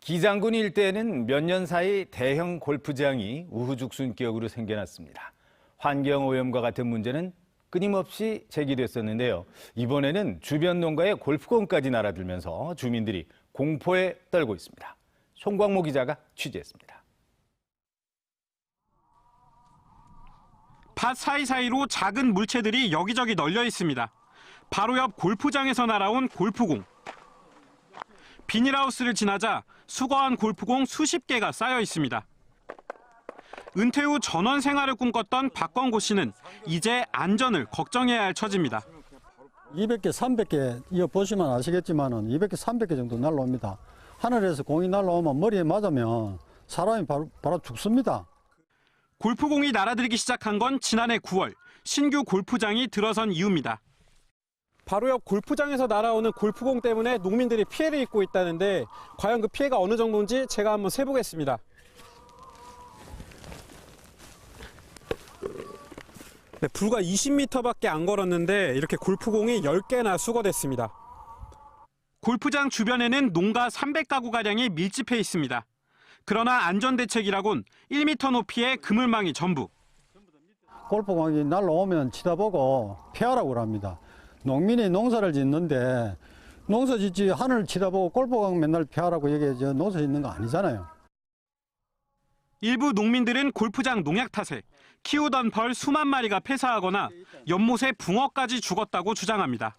기장군 일대에는 몇 년 사이 대형 골프장이 우후죽순격으로 생겨났습니다. 환경오염과 같은 문제는 끊임없이 제기됐었는데요. 이번에는 주변 농가의 골프공까지 날아들면서 주민들이 공포에 떨고 있습니다. 송광모 기자가 취재했습니다. 밭 사이사이로 작은 물체들이 여기저기 널려 있습니다. 바로 옆 골프장에서 날아온 골프공. 비닐하우스를 지나자 수거한 골프공 수십 개가 쌓여 있습니다. 은퇴 후 전원 생활을 꿈꿨던 박광고 씨는 이제 안전을 걱정해야 할 처지입니다. 200개, 300개, 이거 보시면 아시겠지만 200개, 300개 정도 날라옵니다. 하늘에서 공이 날라오면 머리에 맞으면 사람이 바로 죽습니다. 골프공이 날아들기 시작한 건 지난해 9월 신규 골프장이 들어선 이유입니다. 바로 옆 골프장에서 날아오는 골프공 때문에 농민들이 피해를 입고 있다는데 과연 그 피해가 어느 정도인지 제가 한번 세보겠습니다. 네, 불과 20m밖에 안 걸었는데 이렇게 골프공이 10개나 수거됐습니다. 골프장 주변에는 농가 300가구가량이 밀집해 있습니다. 그러나 안전대책이라곤 1m 높이의 그물망이 전부. 골프공이 날라오면 치다보고 피하라고 합니다. 농민이 농사를 짓는데 농사 짓지 하늘을 치다보고 골프공 맨날 피하라고 얘기해서 농사 짓는 거 아니잖아요. 일부 농민들은 골프장 농약 탓에 키우던 벌 수만 마리가 폐사하거나 연못에 붕어까지 죽었다고 주장합니다.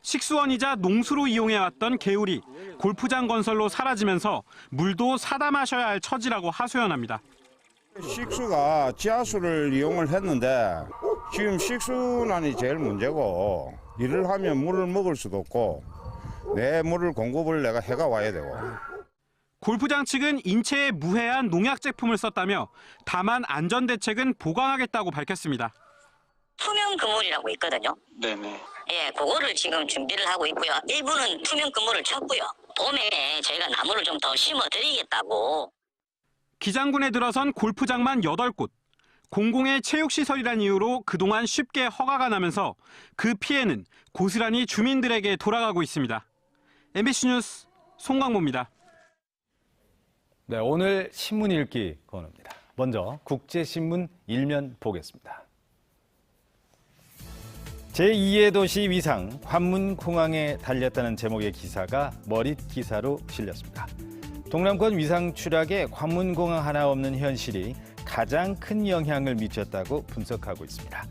식수원이자 농수로 이용해왔던 개울이 골프장 건설로 사라지면서 물도 사다 마셔야 할 처지라고 하소연합니다. 식수가 지하수를 이용을 했는데 지금 식수난이 제일 문제고 일을 하면 물을 먹을 수도 없고 내 물을 공급을 내가 해가 와야 되고. 골프장 측은 인체에 무해한 농약 제품을 썼다며 다만 안전대책은 보강하겠다고 밝혔습니다. 투명 그물이라고 있거든요. 네네. 예, 그거를 지금 준비를 하고 있고요. 일부는 투명 그물을 쳤고요. 봄에 저희가 나무를 좀 더 심어드리겠다고. 기장군에 들어선 골프장만 8곳. 공공의 체육시설이란 이유로 그동안 쉽게 허가가 나면서 그 피해는 고스란히 주민들에게 돌아가고 있습니다. MBC 뉴스 송광모입니다. 네, 오늘 신문 읽기 코너입니다. 먼저 국제신문 일면 보겠습니다. 제2의 도시 위상 관문공항에 달렸다는 제목의 기사가 머릿 기사로 실렸습니다. 동남권 위상 추락에 관문공항 하나 없는 현실이 가장 큰 영향을 미쳤다고 분석하고 있습니다.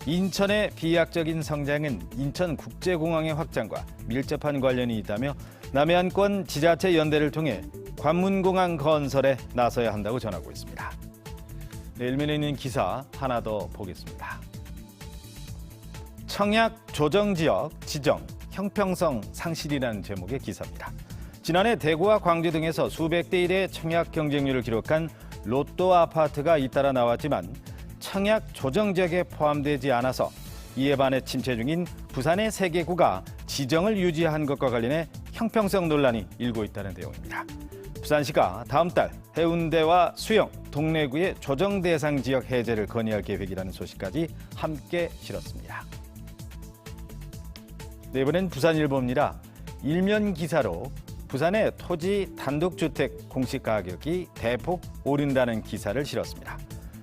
인천의 비약적인 성장은 인천국제공항의 확장과 밀접한 관련이 있다며 남해안권 지자체 연대를 통해 관문공항 건설에 나서야 한다고 전하고 있습니다. 네, 일면에 있는 기사 하나 더 보겠습니다. 청약 조정지역 지정 형평성 상실이라는 제목의 기사입니다. 지난해 대구와 광주 등에서 수백 대 1의 청약 경쟁률을 기록한 로또 아파트가 잇따라 나왔지만 청약 조정지역에 포함되지 않아서 이에 반해 침체 중인 부산의 3개구가 지정을 유지한 것과 관련해 형평성 논란이 일고 있다는 내용입니다. 부산시가 다음 달 해운대와 수영, 동래구의 조정 대상 지역 해제를 건의할 계획이라는 소식까지 함께 실었습니다. 네, 이번엔 부산일보입니다. 일면 기사로 부산의 토지 단독주택 공시가격이 대폭 오른다는 기사를 실었습니다.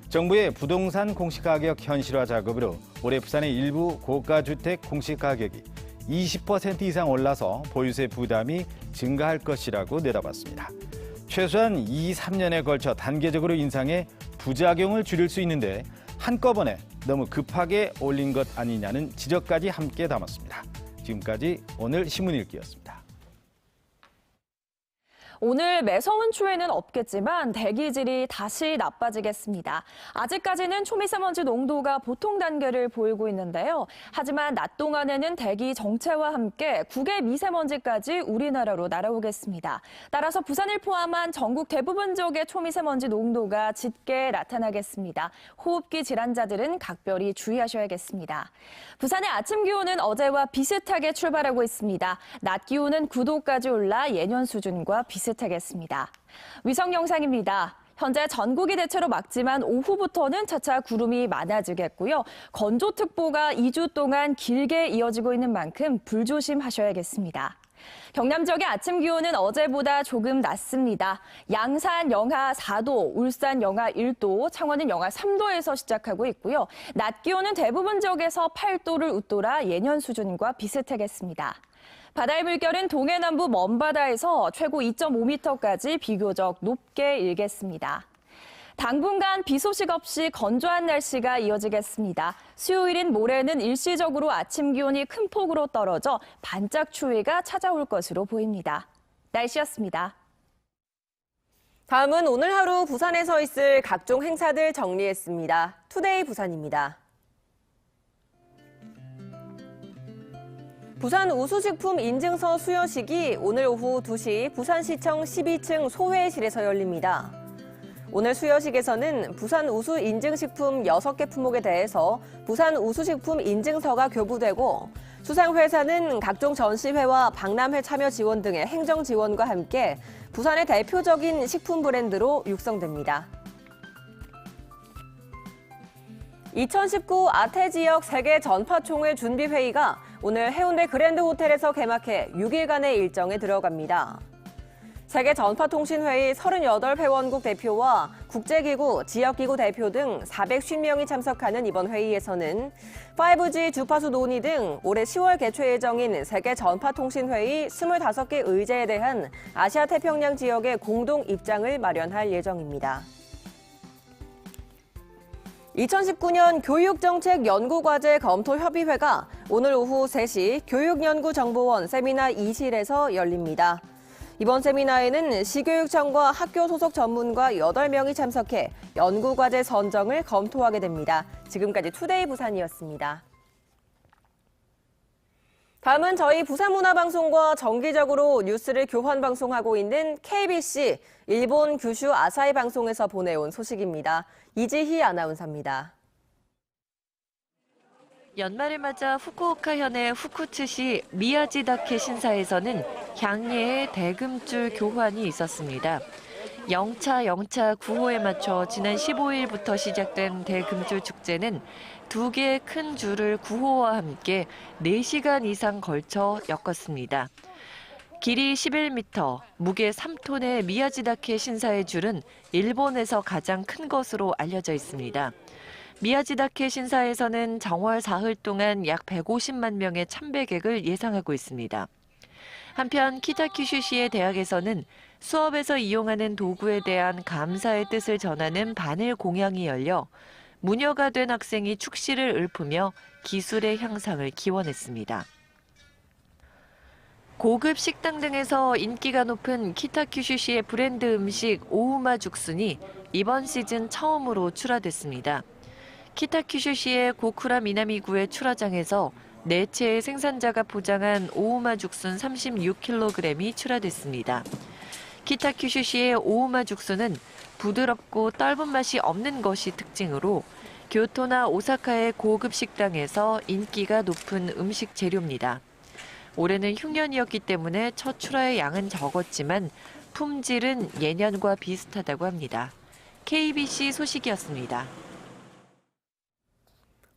정부의 부동산 공시가격 현실화 작업으로 올해 부산의 일부 고가주택 공시가격이 20% 이상 올라서 보유세 부담이 증가할 것이라고 내다봤습니다. 최소한 2, 3년에 걸쳐 단계적으로 인상해 부작용을 줄일 수 있는데 한꺼번에 너무 급하게 올린 것 아니냐는 지적까지 함께 담았습니다. 지금까지 오늘 신문 읽기였습니다. 오늘 매서운 추위는 없겠지만 대기질이 다시 나빠지겠습니다. 아직까지는 초미세먼지 농도가 보통 단계를 보이고 있는데요. 하지만 낮 동안에는 대기 정체와 함께 국외 미세먼지까지 우리나라로 날아오겠습니다. 따라서 부산을 포함한 전국 대부분 지역의 초미세먼지 농도가 짙게 나타나겠습니다. 호흡기 질환자들은 각별히 주의하셔야겠습니다. 부산의 아침 기온은 어제와 비슷하게 출발하고 있습니다. 낮 기온은 9도까지 올라 예년 수준과 비슷하겠습니다. 위성 영상입니다. 현재 전국이 대체로 맑지만 오후부터는 차차 구름이 많아지겠고요. 건조특보가 2주 동안 길게 이어지고 있는 만큼 불조심하셔야겠습니다. 경남 지역의 아침 기온은 어제보다 조금 낮습니다. 양산 영하 4도, 울산 영하 1도, 창원은 영하 3도에서 시작하고 있고요. 낮 기온은 대부분 지역에서 8도를 웃돌아 예년 수준과 비슷하겠습니다. 바다의 물결은 동해남부 먼바다에서 최고 2.5m까지 비교적 높게 일겠습니다. 당분간 비 소식 없이 건조한 날씨가 이어지겠습니다. 수요일인 모레는 일시적으로 아침 기온이 큰 폭으로 떨어져 반짝 추위가 찾아올 것으로 보입니다. 날씨였습니다. 다음은 오늘 하루 부산에서 있을 각종 행사들 정리했습니다. 투데이 부산입니다. 부산 우수식품 인증서 수여식이 오늘 오후 2시 부산시청 12층 소회실에서 열립니다. 오늘 수여식에서는 부산 우수 인증식품 6개 품목에 대해서 부산 우수식품 인증서가 교부되고 수상회사는 각종 전시회와 박람회 참여 지원 등의 행정 지원과 함께 부산의 대표적인 식품 브랜드로 육성됩니다. 2019 아태지역 세계 전파총회 준비회의가 오늘 해운대 그랜드 호텔에서 개막해 6일간의 일정에 들어갑니다. 세계전파통신회의 38회원국 대표와 국제기구, 지역기구 대표 등 450명이 참석하는 이번 회의에서는 5G 주파수 논의 등 올해 10월 개최 예정인 세계전파통신회의 25개 의제에 대한 아시아 태평양 지역의 공동 입장을 마련할 예정입니다. 2019년 교육정책 연구과제 검토협의회가 오늘 오후 3시 교육연구정보원 세미나 2실에서 열립니다. 이번 세미나에는 시교육청과 학교 소속 전문가 8명이 참석해 연구과제 선정을 검토하게 됩니다. 지금까지 투데이 부산이었습니다. 다음은 저희 부산문화방송과 정기적으로 뉴스를 교환 방송하고 있는 KBC 일본 규슈 아사히 방송에서 보내온 소식입니다. 이지희 아나운서입니다. 연말을 맞아 후쿠오카현의 후쿠츠시 미야지다케 신사에서는 향예의 대금줄 교환이 있었습니다. 영차 구호에 맞춰 지난 15일부터 시작된 대금줄 축제는 2개의 큰 줄을 구호와 함께 4시간 이상 걸쳐 엮었습니다. 길이 11m, 무게 3톤의 미야지다케 신사의 줄은 일본에서 가장 큰 것으로 알려져 있습니다. 미야지다케 신사에서는 정월 사흘 동안 약 150만 명의 참배객을 예상하고 있습니다. 한편 키타큐슈시의 대학에서는 수업에서 이용하는 도구에 대한 감사의 뜻을 전하는 바늘 공양이 열려 무녀가 된 학생이 축시를 읊으며 기술의 향상을 기원했습니다. 고급 식당 등에서 인기가 높은 키타큐슈시의 브랜드 음식 오우마 죽순이 이번 시즌 처음으로 출하됐습니다. 키타큐슈시의 고쿠라 미나미구의 출하장에서 4채의 생산자가 포장한 오우마 죽순 36kg이 출하됐습니다. 키타큐슈시의 오우마 죽순은 부드럽고 떫은 맛이 없는 것이 특징으로 교토나 오사카의 고급 식당에서 인기가 높은 음식 재료입니다. 올해는 흉년이었기 때문에 첫 출하의 양은 적었지만 품질은 예년과 비슷하다고 합니다. KBC 소식이었습니다.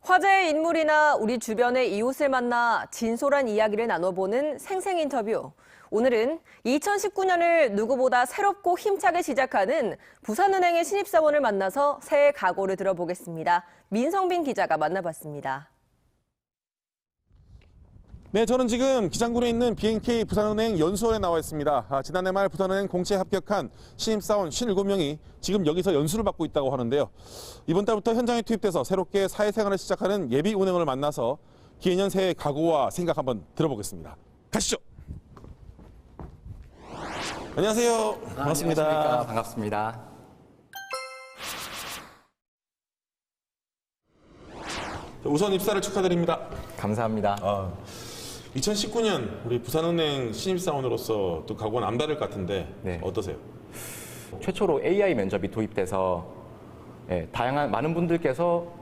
화제의 인물이나 우리 주변의 이웃을 만나 진솔한 이야기를 나눠보는 생생 인터뷰. 오늘은 2019년을 누구보다 새롭고 힘차게 시작하는 부산은행의 신입사원을 만나서 새해 각오를 들어보겠습니다. 민성빈 기자가 만나봤습니다. 네, 저는 지금 기장군에 있는 BNK 부산은행 연수원에 나와 있습니다. 지난해 말 부산은행 공채에 합격한 신입사원 57명이 지금 여기서 연수를 받고 있다고 하는데요. 이번 달부터 현장에 투입돼서 새롭게 사회생활을 시작하는 예비 운행원을 만나서 기해년 새해 각오와 생각 한번 들어보겠습니다. 가시죠. 안녕하세요. 반갑습니다. 안녕하십니까. 반갑습니다. 우선 입사를 축하드립니다. 감사합니다. 2019년 우리 부산은행 신입사원으로서 또 각오는 남다를 것 같은데 네. 어떠세요? 최초로 AI 면접이 도입돼서 다양한 많은 분들께서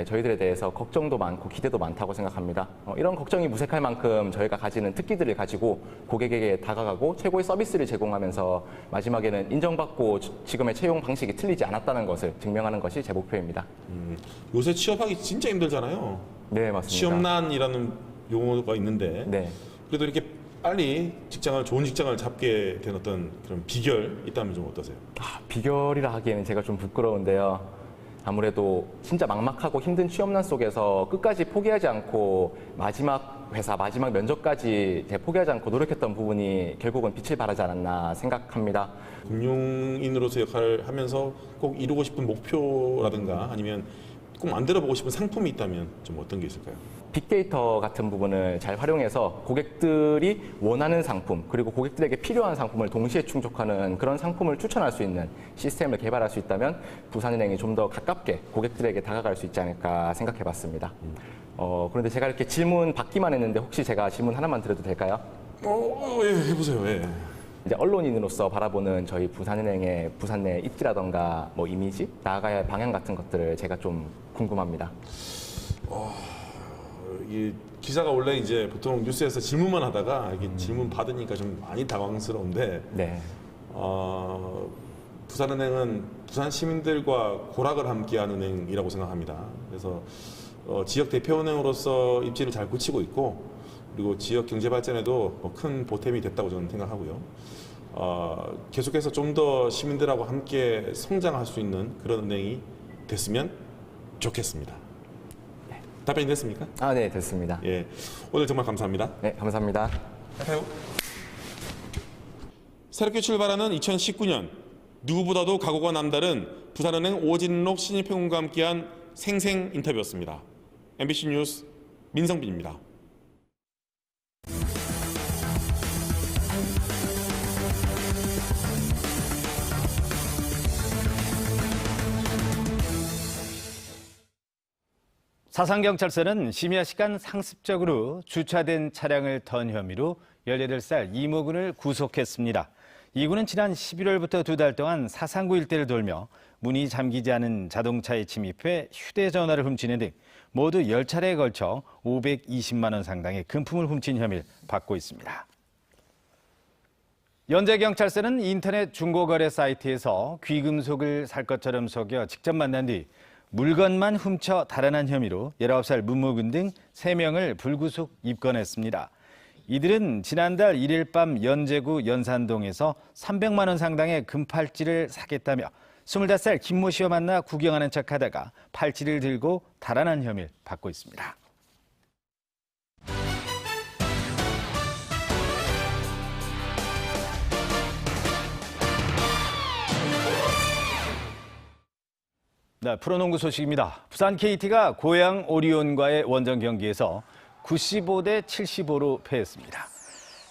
저희들에 대해서 걱정도 많고 기대도 많다고 생각합니다. 이런 걱정이 무색할 만큼 저희가 가지는 특기들을 가지고 고객에게 다가가고 최고의 서비스를 제공하면서 마지막에는 인정받고 지금의 채용 방식이 틀리지 않았다는 것을 증명하는 것이 제 목표입니다. 요새 취업하기 진짜 힘들잖아요. 네, 맞습니다. 취업난이라는 용어가 있는데 네. 그래도 이렇게 빨리 좋은 직장을 잡게 된 어떤 그런 비결 있다면 좀 어떠세요? 비결이라 하기에는 제가 좀 부끄러운데요. 아무래도 진짜 막막하고 힘든 취업난 속에서 끝까지 포기하지 않고 마지막 회사, 마지막 면접까지 포기하지 않고 노력했던 부분이 결국은 빛을 발하지 않았나 생각합니다. 금융인으로서 역할을 하면서 꼭 이루고 싶은 목표라든가 아니면 꼭 만들어보고 싶은 상품이 있다면 좀 어떤 게 있을까요? 빅데이터 같은 부분을 잘 활용해서 고객들이 원하는 상품 그리고 고객들에게 필요한 상품을 동시에 충족하는 그런 상품을 추천할 수 있는 시스템을 개발할 수 있다면 부산은행이 좀 더 가깝게 고객들에게 다가갈 수 있지 않을까 생각해봤습니다. 그런데 제가 이렇게 질문 받기만 했는데 혹시 제가 질문 하나만 드려도 될까요? 예, 해보세요. 예. 이제 언론인으로서 바라보는 저희 부산은행의 부산 내 입지라던가 뭐 이미지, 나아가야 할 방향 같은 것들을 제가 좀 궁금합니다. 이 기자가 원래 이제 보통 뉴스에서 질문만 하다가 이게 질문 받으니까 좀 많이 당황스러운데 네. 부산은행은 부산 시민들과 고락을 함께하는 은행이라고 생각합니다. 그래서 지역 대표은행으로서 입지를 잘 굳히고 있고 그리고 지역 경제 발전에도 큰 보탬이 됐다고 저는 생각하고요. 계속해서 좀 더 시민들하고 함께 성장할 수 있는 그런 은행이 됐으면 좋겠습니다. 답변이 됐습니까? 네, 됐습니다. 예, 오늘 정말 감사합니다. 네, 감사합니다. 안녕하세요. 새롭게 출발하는 2019년 누구보다도 각오가 남다른 부산은행 오진록 신입회원과 함께한 생생 인터뷰였습니다. MBC 뉴스 민성빈입니다. 사상경찰서는 심야 시간 상습적으로 주차된 차량을 턴 혐의로 18살 이모군을 구속했습니다. 이 군은 지난 11월부터 2달 동안 사상구 일대를 돌며 문이 잠기지 않은 자동차에 침입해 휴대전화를 훔치는 등 모두 10차례에 걸쳐 520만 원 상당의 금품을 훔친 혐의를 받고 있습니다. 연제경찰서는 인터넷 중고거래 사이트에서 귀금속을 살 것처럼 속여 직접 만난 뒤 물건만 훔쳐 달아난 혐의로 19살 문모군 등 3명을 불구속 입건했습니다. 이들은 지난달 1일 밤 연제구 연산동에서 300만 원 상당의 금팔찌를 사겠다며 25살 김모 씨와 만나 구경하는 척하다가 팔찌를 들고 달아난 혐의를 받고 있습니다. 네, 프로농구 소식입니다. 부산 KT가 고양 오리온과의 원정 경기에서 95대 75로 패했습니다.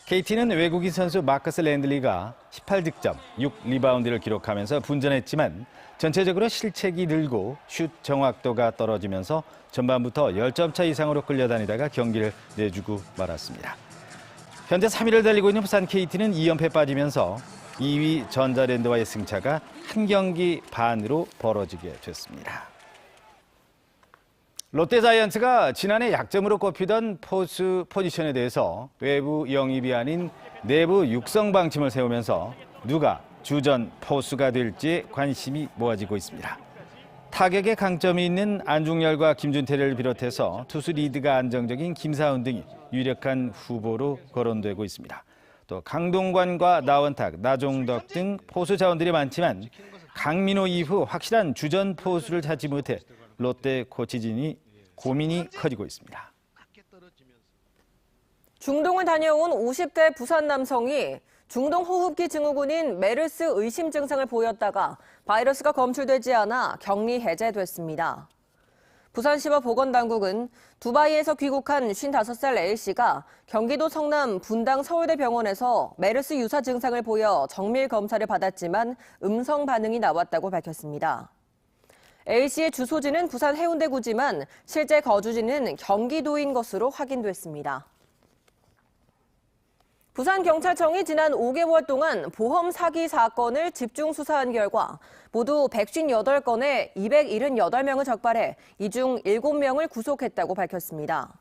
KT는 외국인 선수 마커스 랜들리가 18득점, 6리바운드를 기록하면서 분전했지만 전체적으로 실책이 늘고 슛 정확도가 떨어지면서 전반부터 10점 차 이상으로 끌려다니다가 경기를 내주고 말았습니다. 현재 3위를 달리고 있는 부산 KT는 2연패에 빠지면서 2위 전자랜드와의 승차가 1경기 반으로 벌어지게 됐습니다. 롯데자이언츠가 지난해 약점으로 꼽히던 포수 포지션에 대해서 외부 영입이 아닌 내부 육성 방침을 세우면서 누가 주전 포수가 될지 관심이 모아지고 있습니다. 타격에 강점이 있는 안중열과 김준태를 비롯해서 투수 리드가 안정적인 김사훈 등이 유력한 후보로 거론되고 있습니다. 또 강동관과 나원탁, 나종덕 등 포수 자원들이 많지만 강민호 이후 확실한 주전 포수를 찾지 못해 롯데 코치진이 고민이 커지고 있습니다. 중동을 다녀온 50대 부산 남성이 중동 호흡기 증후군인 메르스 의심 증상을 보였다가 바이러스가 검출되지 않아 격리 해제됐습니다. 부산시와 보건당국은 두바이에서 귀국한 55살 A씨가 경기도 성남 분당 서울대병원에서 메르스 유사 증상을 보여 정밀 검사를 받았지만 음성 반응이 나왔다고 밝혔습니다. A씨의 주소지는 부산 해운대구지만 실제 거주지는 경기도인 것으로 확인됐습니다. 부산경찰청이 지난 5개월 동안 보험 사기 사건을 집중 수사한 결과 모두 158건에 278명을 적발해 이 중 7명을 구속했다고 밝혔습니다.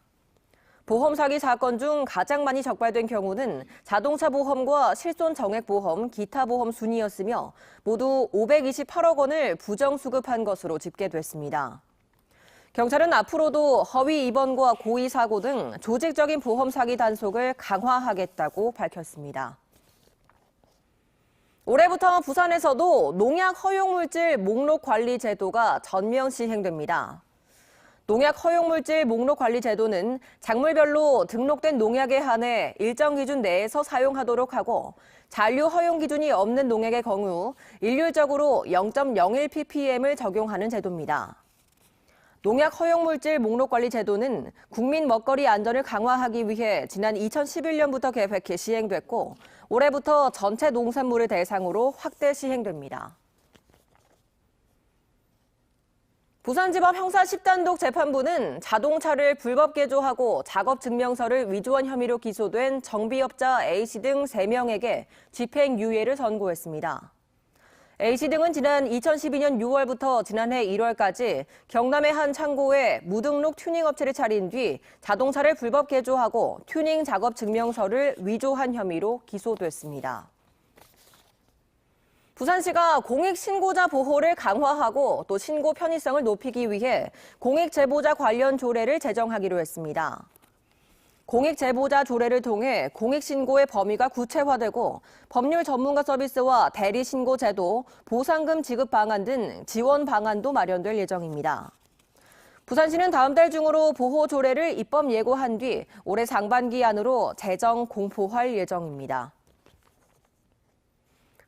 보험 사기 사건 중 가장 많이 적발된 경우는 자동차 보험과 실손 정액 보험, 기타 보험 순이었으며 모두 528억 원을 부정 수급한 것으로 집계됐습니다. 경찰은 앞으로도 허위 입원과 고의 사고 등 조직적인 보험 사기 단속을 강화하겠다고 밝혔습니다. 올해부터 부산에서도 농약 허용물질 목록 관리 제도가 전면 시행됩니다. 농약 허용물질 목록 관리 제도는 작물별로 등록된 농약에 한해 일정 기준 내에서 사용하도록 하고 잔류 허용 기준이 없는 농약의 경우 일률적으로 0.01ppm을 적용하는 제도입니다. 농약 허용물질 목록 관리 제도는 국민 먹거리 안전을 강화하기 위해 지난 2011년부터 계획해 시행됐고 올해부터 전체 농산물을 대상으로 확대 시행됩니다. 부산지법 형사 10단독 재판부는 자동차를 불법 개조하고 작업증명서를 위조한 혐의로 기소된 정비업자 A씨 등 3명에게 집행유예를 선고했습니다. A씨 등은 지난 2012년 6월부터 지난해 1월까지 경남의 한 창고에 무등록 튜닝업체를 차린 뒤 자동차를 불법 개조하고 튜닝 작업 증명서를 위조한 혐의로 기소됐습니다. 부산시가 공익신고자 보호를 강화하고 또 신고 편의성을 높이기 위해 공익제보자 관련 조례를 제정하기로 했습니다. 공익제보자 조례를 통해 공익신고의 범위가 구체화되고 법률 전문가 서비스와 대리신고 제도, 보상금 지급 방안 등 지원 방안도 마련될 예정입니다. 부산시는 다음 달 중으로 보호 조례를 입법 예고한 뒤 올해 상반기 안으로 제정 공포할 예정입니다.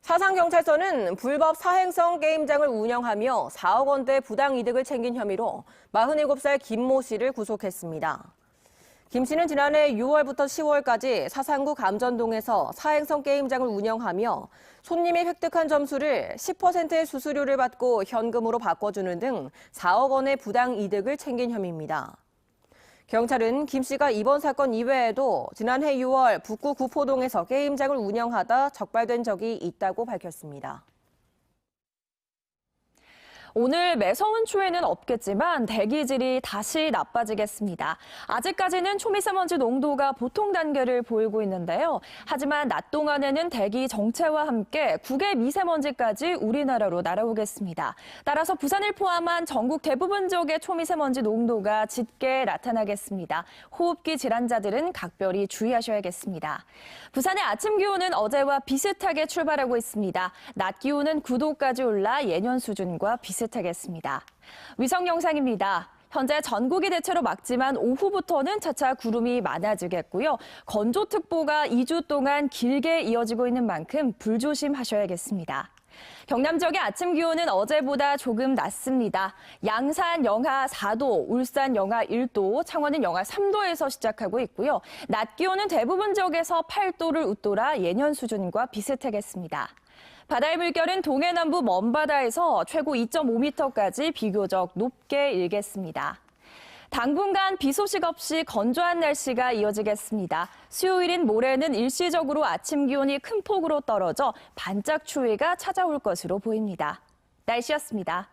사상경찰서는 불법 사행성 게임장을 운영하며 4억 원대 부당이득을 챙긴 혐의로 47살 김모 씨를 구속했습니다. 김 씨는 지난해 6월부터 10월까지 사상구 감전동에서 사행성 게임장을 운영하며 손님이 획득한 점수를 10%의 수수료를 받고 현금으로 바꿔주는 등 4억 원의 부당이득을 챙긴 혐의입니다. 경찰은 김 씨가 이번 사건 이외에도 지난해 6월 북구 구포동에서 게임장을 운영하다 적발된 적이 있다고 밝혔습니다. 오늘 매서운 추위는 없겠지만 대기질이 다시 나빠지겠습니다. 아직까지는 초미세먼지 농도가 보통 단계를 보이고 있는데요. 하지만 낮 동안에는 대기 정체와 함께 국외 미세먼지까지 우리나라로 날아오겠습니다. 따라서 부산을 포함한 전국 대부분 지역의 초미세먼지 농도가 짙게 나타나겠습니다. 호흡기 질환자들은 각별히 주의하셔야겠습니다. 부산의 아침 기온은 어제와 비슷하게 출발하고 있습니다. 낮 기온은 9도까지 올라 예년 수준과 비슷하겠습니다. 위성 영상입니다. 현재 전국이 대체로 맑지만 오후부터는 차차 구름이 많아지겠고요. 건조특보가 2주 동안 길게 이어지고 있는 만큼 불조심하셔야겠습니다. 경남 지역의 아침 기온은 어제보다 조금 낮습니다. 양산 영하 4도, 울산 영하 1도, 창원은 영하 3도에서 시작하고 있고요. 낮 기온은 대부분 지역에서 8도를 웃돌아 예년 수준과 비슷하겠습니다. 바다의 물결은 동해남부 먼바다에서 최고 2.5m까지 비교적 높게 일겠습니다. 당분간 비 소식 없이 건조한 날씨가 이어지겠습니다. 수요일인 모레는 일시적으로 아침 기온이 큰 폭으로 떨어져 반짝 추위가 찾아올 것으로 보입니다. 날씨였습니다.